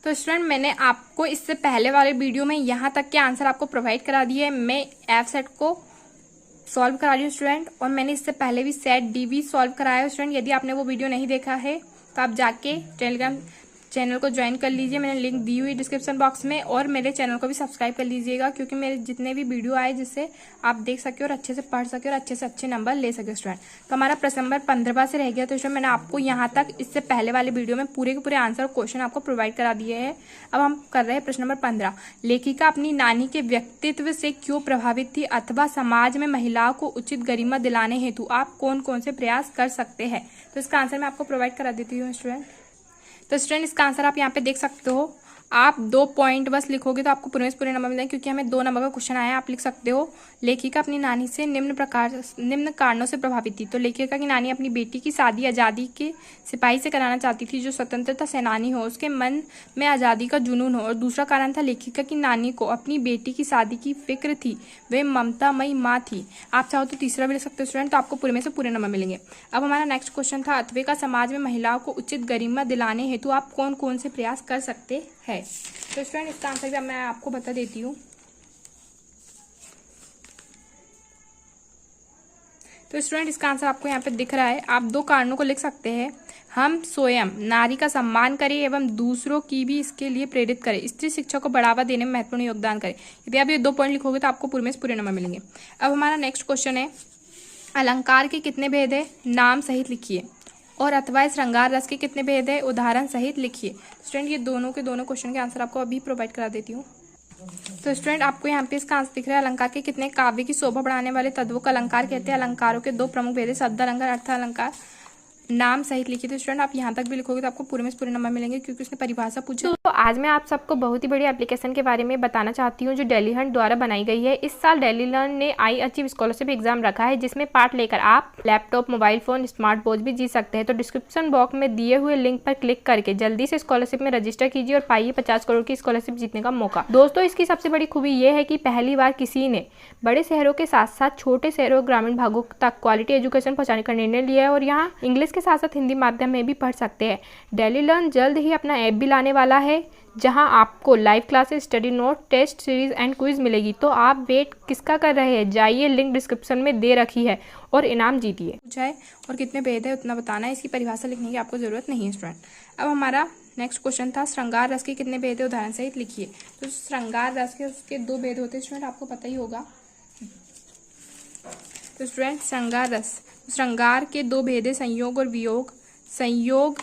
तो स्टूडेंट मैंने आपको इससे पहले वाले वीडियो में यहाँ तक के आंसर आपको प्रोवाइड करा दिए है। मैं एफ सेट को सॉल्व करा रही हूँ स्टूडेंट, और मैंने इससे पहले भी सेट डी भी सॉल्व कराया है स्टूडेंट। यदि आपने वो वीडियो नहीं देखा है तो आप जाके टेलीग्राम चैनल को ज्वाइन कर लीजिए, मैंने लिंक दी हुई डिस्क्रिप्शन बॉक्स में, और मेरे चैनल को भी सब्सक्राइब कर लीजिएगा, क्योंकि मेरे जितने भी वीडियो आए जिससे आप देख सके और अच्छे से पढ़ सके और अच्छे से अच्छे नंबर ले सके स्टूडेंट। तो हमारा प्रश्न नंबर 15 से रह गया। तो स्टूडेंट मैंने आपको यहाँ तक इससे पहले वाले वीडियो में पूरे के पूरे आंसर और क्वेश्चन आपको प्रोवाइड करा दिए हैं। अब हम कर रहे हैं प्रश्न नंबर 15। लेखिका अपनी नानी के व्यक्तित्व से क्यों प्रभावित थी, अथवा समाज में महिलाओं को उचित गरिमा दिलाने हेतु आप कौन कौन से प्रयास कर सकते हैं। तो इसका आंसर मैं आपको प्रोवाइड करा देती हूँ स्टूडेंट। तो स्टूडेंट इसका आंसर आप यहाँ पे देख सकते हो। आप 2 पॉइंट बस लिखोगे तो आपको पूरे नंबर मिलेंगे, क्योंकि हमें 2 नंबर का क्वेश्चन आया है। आप लिख सकते हो लेखिका अपनी नानी से निम्न कारणों से प्रभावित थी। तो लेखिका की नानी अपनी बेटी की शादी आज़ादी के सिपाही से कराना चाहती थी, जो स्वतंत्रता सेनानी हो, उसके मन में आज़ादी का जुनून हो। और दूसरा कारण था लेखिका की नानी को अपनी बेटी की शादी की फिक्र थी, वे ममतामयी माँ थी। आप चाहो तो तीसरा भी लिख सकते हो स्टूडेंट, तो आपको पूरे में से पूरे नंबर मिलेंगे। अब हमारा नेक्स्ट क्वेश्चन था अथवे का समाज में महिलाओं को उचित गरिमा दिलाने हेतु आप कौन कौन से प्रयास कर सकते हैं। तो स्टूडेंट इसका आंसर भी मैं आपको बता देती हूँ। तो स्टूडेंट इसका आंसर आपको यहाँ पे दिख रहा है। आप 2 कारणों को लिख सकते हैं। हम स्वयं नारी का सम्मान करें एवं दूसरों की भी इसके लिए प्रेरित करें। स्त्री शिक्षा को बढ़ावा देने में महत्वपूर्ण योगदान करें। यदि आप ये 2 पॉइंट लिखोगे तो आपको पूरे में पूरे नंबर मिलेंगे। अब हमारा नेक्स्ट क्वेश्चन है अलंकार के कितने भेद है, नाम सहित लिखिए। और अथवा श्रृंगार रस के कितने भेद है, उदाहरण सहित लिखिए। स्टूडेंट ये दोनों के दोनों क्वेश्चन के आंसर आपको अभी प्रोवाइड करा देती हूँ। तो स्टूडेंट आपको यहाँ पे इसका आंसर दिख रहा है अलंकार के कितने काव्य की शोभा बढ़ाने वाले तत्वों का अलंकार कहते हैं। अलंकारों के 2 प्रमुख भेद है, शब्द अलंकार, अर्थ अलंकार। नाम सहित लिखिए। तो स्टूडेंट आप यहाँ तक भी लिखोगे तो आपको पूरे में पूरे नंबर मिलेंगे, क्योंकि उसने परिभाषा पूछी। तो आज मैं आप सबको बहुत ही बड़ी एप्लीकेशन के बारे में बताना चाहती हूँ, जो डेली हंट द्वारा बनाई गई है। इस साल डेली लर्न ने आई अचीव स्कॉलरशिप एग्जाम रखा है, जिसमें पार्ट लेकर आप laptop, mobile phone, smart watch भी जीत सकते हैं। तो डिस्क्रिप्शन बॉक्स में दिए हुए लिंक पर क्लिक करके जल्दी से स्कॉलरशिप में रजिस्टर कीजिए और पाइए 50 करोड़ की स्कॉलरशिप जीतने का मौका। दोस्तों इसकी सबसे बड़ी खूबी ये है कि पहली बार किसी ने बड़े शहरों के साथ साथ छोटे शहरों और ग्रामीण भागों तक क्वालिटी एजुकेशन पहुंचाने का निर्णय लिया है, और यहाँ इंग्लिश के साथ साथ हिंदी माध्यम में भी पढ़ सकते हैं। डेली लर्न जल्द ही अपना ऐप भी लाने वाला है, जहां आपको live classes, study note, test series and quiz मिलेगी। तो आप वेट किसका कर रहे हैं, जाइए, लिंक डिस्क्रिप्शन में दे रखी है और इनाम जीतिए। पूछा है और कितने भेद है उतना बताना है, इसकी परिभाषा लिखने की आपको जरूरत नहीं है स्टूडेंट। अब हमारा नेक्स्ट क्वेश्चन था श्रृंगार रस के कितने भेद है, उदाहरण सहित लिखिए। तो श्रृंगार रस के उसके 2 भेद होते हैं स्टूडेंट, आपको पता ही होगा। तो स्टूडेंट श्रृंगार के 2 भेद है, संयोग और वियोग। संयोग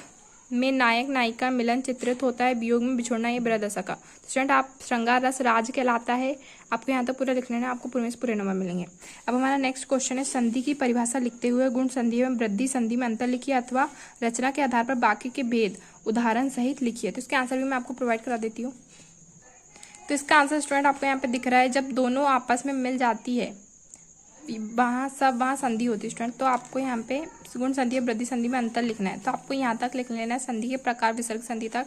में नायक नायिका मिलन चित्रित होता है, वियोग में बिछोड़ना, ये बृहदशा का। तो स्टूडेंट आप श्रृंगार रस राज कहलाता है, आपको यहाँ तक पूरा लिख लेना है, आपको पूरे में से पूरे नंबर मिलेंगे। अब हमारा नेक्स्ट क्वेश्चन है संधि की परिभाषा लिखते हुए गुण संधि एवं वृद्धि संधि में अंतर लिखिए, अथवा रचना के आधार पर बाकी के भेद उदाहरण सहित लिखिए। तो इसके आंसर भी मैं आपको प्रोवाइड करा देती हूँ। तो इसका आंसर स्टूडेंट आपको यहाँ पे दिख रहा है, जब दोनों आपस में मिल जाती है वहाँ संधि होती है स्टूडेंट। तो आपको यहाँ पे गुण संधि और वृद्धि संधि में अंतर लिखना है। तो आपको यहाँ तक लिख लेना है संधि के प्रकार, विसर्ग संधि तक,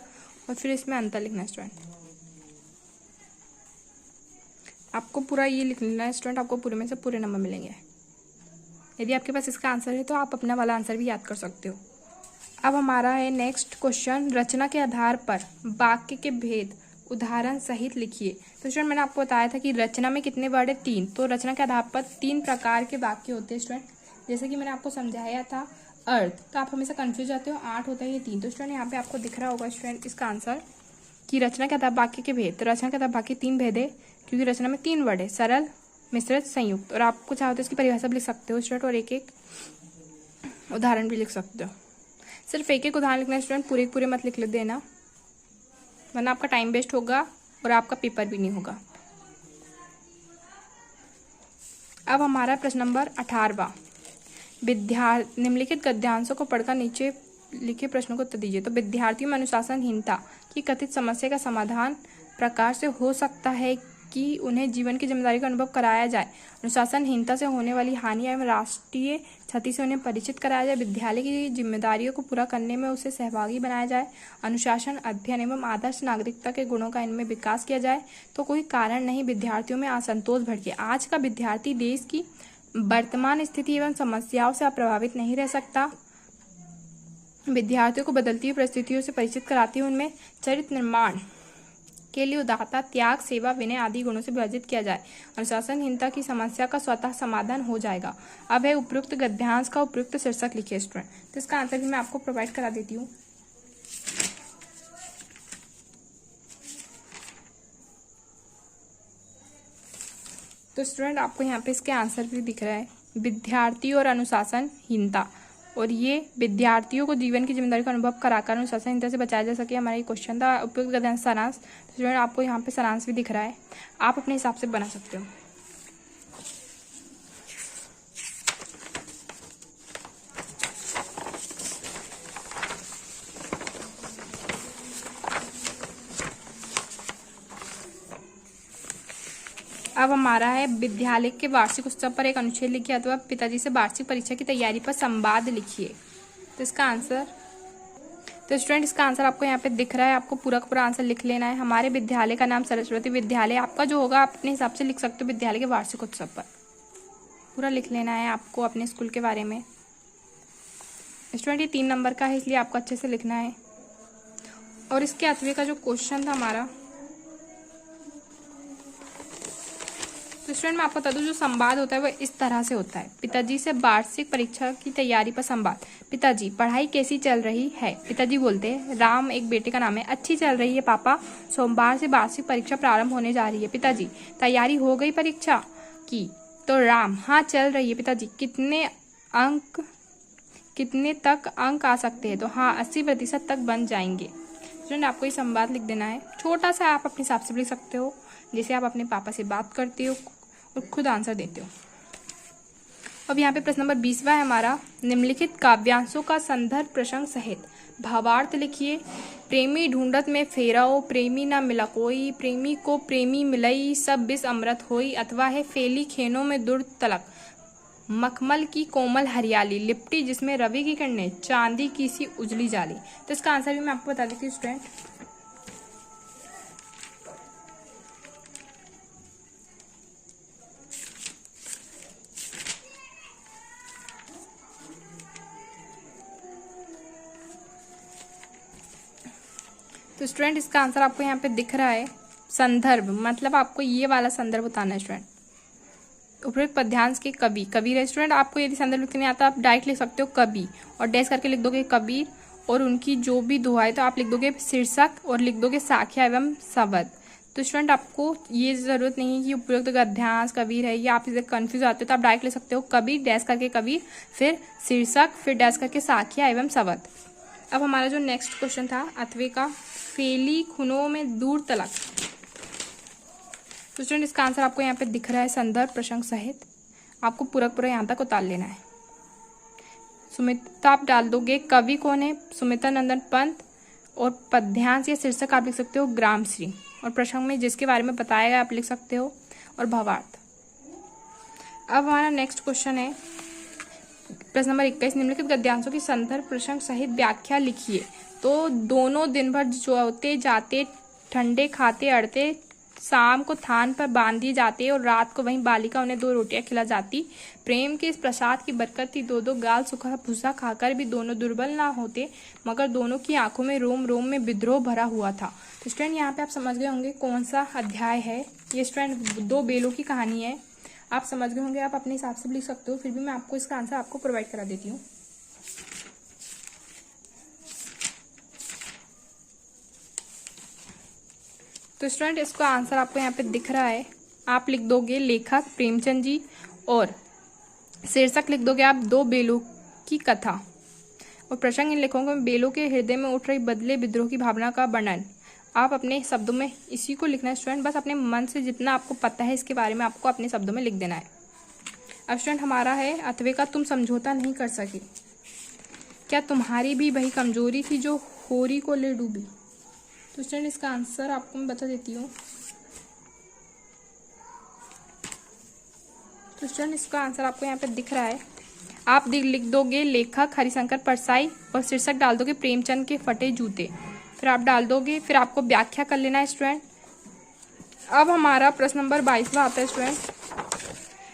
और फिर इसमें अंतर लिखना है स्टूडेंट। आपको पूरा ये लिख लेना है स्टूडेंट, आपको पूरे में से पूरे नंबर मिलेंगे। यदि आपके पास इसका आंसर है तो आप अपना वाला आंसर भी याद कर सकते हो। अब हमारा है नेक्स्ट क्वेश्चन रचना के आधार पर वाक्य के भेद उदाहरण सहित लिखिए। तो स्टूडेंट मैंने आपको बताया था कि रचना में कितने वर्ड है, 3। तो रचना के आधार पर 3 प्रकार के वाक्य होते हैं स्टूडेंट, जैसे कि मैंने आपको समझाया था अर्थ। तो आप हमेशा कंफ्यूज जाते हो, 8 होता है, ये 3। तो स्टूडेंट यहाँ पे आपको दिख रहा होगा स्टूडेंट इसका आंसर कि रचना के आधार वाक्य के भेद। तो रचना के आधार वाक्य 3 भेद है, क्योंकि रचना में 3 वर्ड है, सरल, मिश्रित, संयुक्त। और आपको चाहो तो इसकी परिभाषा भी लिख सकते हो स्टूडेंट, और एक उदाहरण भी लिख सकते हो। सिर्फ एक उदाहरण लिखना है स्टूडेंट, पूरे मत लिख देना, वरना आपका टाइम वेस्ट होगा और आपका पेपर भी नहीं होगा। अब हमारा प्रश्न नंबर 18वां, निम्नलिखित गद्यांशों को पढ़कर नीचे लिखे प्रश्नों को उत्तर दीजिए। तो विद्यार्थियों में अनुशासनहीनता की कथित समस्या का समाधान प्रकार से हो सकता है कि उन्हें जीवन की जिम्मेदारी का अनुभव कराया जाए, अनुशासनहीनता से होने वाली हानि एवं राष्ट्रीय क्षति से उन्हें परिचित कराया जाए, विद्यालय की जिम्मेदारियों को पूरा करने में उसे सहभागी बनाया जाए, अनुशासन, अध्ययन एवं आदर्श नागरिकता के गुणों का इनमें विकास किया जाए। तो कोई कारण नहीं विद्यार्थियों में असंतोष भड़के। आज का विद्यार्थी देश की वर्तमान स्थिति एवं समस्याओं से अप्रभावित नहीं रह सकता। विद्यार्थियों को बदलती हुई परिस्थितियों से परिचित कराती है, उनमें चरित्र निर्माण के लिए उदारता, त्याग, सेवा, विनय आदि गुणों से विभाजित किया जाए। अनुशासनहीनता की समस्या का स्वतः समाधान हो जाएगा। अब है उपयुक्त गद्यांश का उपयुक्त शीर्षक लिखिए स्टूडेंट। तो इसका आंसर भी मैं आपको प्रोवाइड करा देती हूँ। तो स्टूडेंट आपको यहाँ पे इसके आंसर भी दिख रहा है, विद्यार्थी और अनुशासनहीनता, और ये विद्यार्थियों को जीवन की जिम्मेदारी का अनुभव कराकर अनुशासनहीनता से बचाया जा सके, हमारा ये क्वेश्चन था। उपयुक्त गद्यांश सारांश, तो स्टूडेंट आपको यहाँ पे सारांश भी दिख रहा है, आप अपने हिसाब से बना सकते हो। अब हमारा है विद्यालय के वार्षिक उत्सव पर एक अनुच्छेद लिखिए अथवा पिताजी से वार्षिक परीक्षा की तैयारी पर संवाद लिखिए। तो इसका आंसर, तो स्टूडेंट इसका आंसर आपको यहाँ पे दिख रहा है, आपको पूरा का पूरा आंसर लिख लेना है। हमारे विद्यालय का नाम सरस्वती विद्यालय, आपका जो होगा आप अपने हिसाब से लिख सकते हो, विद्यालय के वार्षिक उत्सव पर पूरा लिख लेना है आपको अपने स्कूल के बारे में। स्टूडेंट ये 3 नंबर का है, इसलिए आपको अच्छे से लिखना है। और इसके 8वें का जो क्वेश्चन था हमारा, तो स्टूडेंट मैं आपको बता दूं, जो संवाद होता है वो इस तरह से होता है। पिताजी से वार्षिक परीक्षा की तैयारी पर संवाद। पिताजी, पढ़ाई कैसी चल रही है? पिताजी बोलते हैं, राम एक बेटे का नाम है। अच्छी चल रही है पापा, सोमवार से वार्षिक परीक्षा प्रारंभ होने जा रही है। पिताजी, तैयारी हो गई परीक्षा की? तो राम, हाँ चल रही है। पिताजी, कितने तक अंक आ सकते हैं? तो हाँ 80% तक बन जाएंगे। स्टूडेंट आपको ये संवाद लिख देना है, छोटा सा, आप अपने हिसाब से लिख सकते हो, जैसे आप अपने पापा से बात करते हो और खुद आंसर देते हो। अब यहाँ पे प्रश्न नंबर 20वां है हमारा, निम्नलिखित काव्यांशों का संदर्भ प्रसंग सहित भावार्थ लिखिए। प्रेमी ढूंढत में फेराओ, प्रेमी न मिला कोई, प्रेमी को प्रेमी मिलई, सब विष अमृत होई। अथवा है फेली खेनों में दूर तलक, मखमल की कोमल हरियाली, लिपटी जिसमें रवि की किरणें, चांदी की सी उजली जाली। तो इसका आंसर भी मैं आपको बता देती हूँ स्टूडेंट। तो स्टूडेंट इसका आंसर आपको यहाँ पे दिख रहा है, संदर्भ, मतलब आपको ये वाला संदर्भ बताना है स्टूडेंट। उपयुक्त पद्यांश के कवि, कबीर है स्टूडेंट। आपको यदि संदर्भ लिखने नहीं आता आप डायरेक्ट लिख सकते हो कवि, और डैश करके लिख दोगे कबीर, और उनकी जो भी दोहा है तो आप लिख दोगे शीर्षक और लिख दोगे साख्या एवं शब्द। तो स्टूडेंट आपको ये जरूरत नहीं है कि उपयुक्त गद्यांश कबीर है, ये आप इसे कंफ्यूज आते हो तो आप डायरेक्ट लिख सकते हो कबीर, डैश करके कबीर, फिर शीर्षक, फिर डैश करके साख्या एवं शब्द। अब हमारा जो नेक्स्ट क्वेश्चन था 8वें का, फेली खुनों में दूर तलक। तो स्टूडेंट इसका आंसर आपको यहाँ पे दिख रहा है, संदर्भ प्रसंग सहित, आपको पूरा पूरा यहाँ तक उतार लेना है। सुमित्रा आप डाल दोगे, कवि कौन है? सुमित्रा नंदन पंत, और पद्यांश या शीर्षक आप लिख सकते हो ग्रामश्री, और प्रसंग में जिसके बारे में बताया गया आप लिख सकते हो, और भावार्थ। अब हमारा नेक्स्ट क्वेश्चन है प्रश्न नंबर 21, निम्नलिखित गद्यांशों की संदर्भ प्रसंग सहित व्याख्या लिखिए। तो दोनों दिन भर जोते जाते, ठंडे खाते अड़ते, शाम को थान पर बांध दिए जाते और रात को वहीं बालिका उन्हें 2 रोटियां खिला जाती। प्रेम के इस प्रसाद की बरकत थी, 2 गाल सूखा भूसा खाकर भी दोनों दुर्बल ना होते, मगर दोनों की आंखों में रोम रोम में विद्रोह भरा हुआ था। तो स्टूडेंट यहाँ पे आप समझ गए होंगे कौन सा अध्याय है ये। स्टूडेंट 2 बेलों की कहानी है, आप समझ गए होंगे, आप अपने हिसाब से भी लिख सकते हो, फिर भी मैं आपको इसका आंसर आपको प्रोवाइड करा देती हूँ। तो स्टूडेंट इसका आंसर आपको यहाँ पे दिख रहा है, आप लिख दोगे लेखक प्रेमचंद जी, और शीर्षक लिख दोगे आप 2 बेलों की कथा, और प्रसंग इन लेखकों में बेलों के हृदय में उठ रही बदले विद्रोह की भावना का वर्णन। आप अपने शब्दों में इसी को लिखना है स्टूडेंट, बस अपने मन से जितना आपको पता है इसके बारे में आपको अपने शब्दों में लिख देना है। अब स्टूडेंट हमारा है 8वें का, तुम समझौता नहीं कर सके, क्या तुम्हारी भी वही कमजोरी थी जो होरी को ले डूबी। तो स्टूडेंट इसका आंसर आपको मैं बता देती हूँ। तो स्टूडेंट इसका आंसर आपको यहाँ पे दिख रहा है, आप लिख दोगे लेखक हरिशंकर परसाई, और शीर्षक डाल दोगे प्रेमचंद के फटे जूते, फिर आप डाल दोगे, फिर आपको व्याख्या कर लेना है स्टूडेंट। अब हमारा प्रश्न नंबर 22वां आता है स्टूडेंट,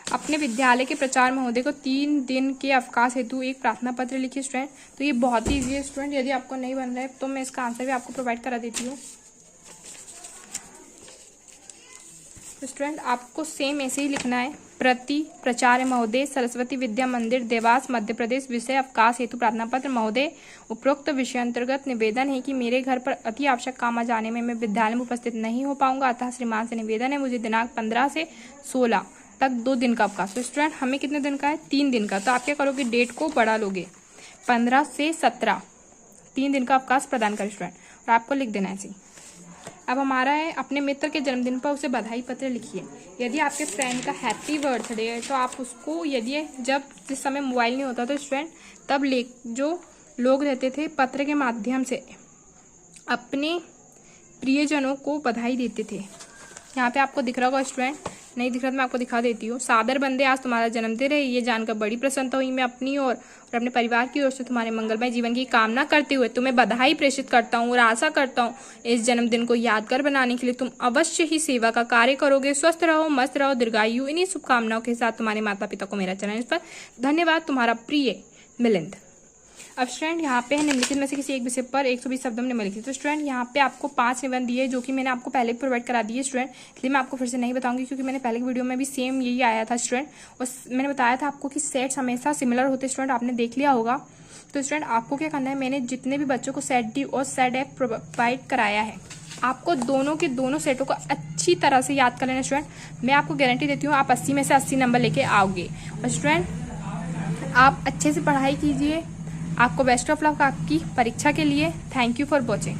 अपने विद्यालय के प्राचार्य महोदय को 3 दिन के अवकाश हेतु एक प्रार्थना पत्र लिखिए स्टूडेंट। तो ये बहुत ही ईजी है स्टूडेंट, यदि आपको नहीं बन रहा है तो मैं इसका आंसर भी आपको प्रोवाइड करा देती हूँ। तो स्टूडेंट आपको सेम ऐसे ही लिखना है। प्रति प्राचार्य महोदय, सरस्वती विद्या मंदिर, देवास, मध्य प्रदेश, विषय अवकाश हेतु प्रार्थना पत्र। महोदय, उपरोक्त विषय अंतर्गत निवेदन है कि मेरे घर पर अति आवश्यक काम आ जाने में मैं विद्यालय में उपस्थित नहीं हो पाऊंगा, अतः श्रीमान से निवेदन है मुझे दिनांक 15 से 16 तक 2 दिन का अवकाश। तो स्टूडेंट हमें कितने दिन का है? 3 दिन का। तो आप क्या करोगे? डेट को बढ़ा लोगे, 15 से 17, 3 दिन का अवकाश प्रदान करें स्टूडेंट, और आपको लिख देना है ऐसे। अब हमारा है अपने मित्र के जन्मदिन पर उसे बधाई पत्र लिखिए। यदि आपके फ्रेंड का हैप्पी बर्थडे है तो आप उसको, यदि जिस समय मोबाइल नहीं होता तो स्टूडेंट तब जो लोग रहते थे पत्र के माध्यम से अपने प्रियजनों को बधाई देते थे। यहाँ पे आपको दिख रहा होगा स्टूडेंट, नहीं दिख रहा तो मैं आपको दिखा देती हूँ। सादर बंदे, आज तुम्हारा जन्मदिन है, ये जानकर बड़ी प्रसन्नता हुई मैं अपनी और अपने परिवार की ओर से तुम्हारे मंगलमय जीवन की कामना करते हुए तुम्हें बधाई प्रेषित करता हूँ और आशा करता हूँ इस जन्मदिन को यादगार बनाने के लिए तुम अवश्य ही सेवा का कार्य करोगे। स्वस्थ रहो, मस्त रहो, दीर्घायु। इन्हीं शुभकामनाओं के साथ तुम्हारे माता पिता को मेरा चरण पर धन्यवाद। तुम्हारा प्रिय मिलिंद। अब स्टूडेंट यहाँ पे है निम्नलिखित में से किसी एक विषय पर 120 शब्दों में निम्नलिखित। तो स्टूडेंट यहाँ पे आपको 5 निबंध दिए जो कि मैंने आपको पहले भी प्रोवाइड करा दिए स्टूडेंट, इसलिए मैं आपको फिर से नहीं बताऊंगी क्योंकि मैंने पहले की वीडियो में भी सेम यही आया था स्टूडेंट, और मैंने बताया था आपको कि सेट्स हमेशा सिमिलर होते स्टूडेंट, आपने देख लिया होगा। तो स्टूडेंट आपको क्या करना है, मैंने जितने भी बच्चों को सेट डी और सेट एफ प्रोवाइड कराया है आपको दोनों के दोनों सेटों को अच्छी तरह से याद कर लेना स्टूडेंट। मैं आपको गारंटी देती हूँ आप 80 में से 80 नंबर लेके आओगे। और स्टूडेंट आप अच्छे से पढ़ाई कीजिए। आपको बेस्ट ऑफ लक आपकी परीक्षा के लिए। Thank you for watching.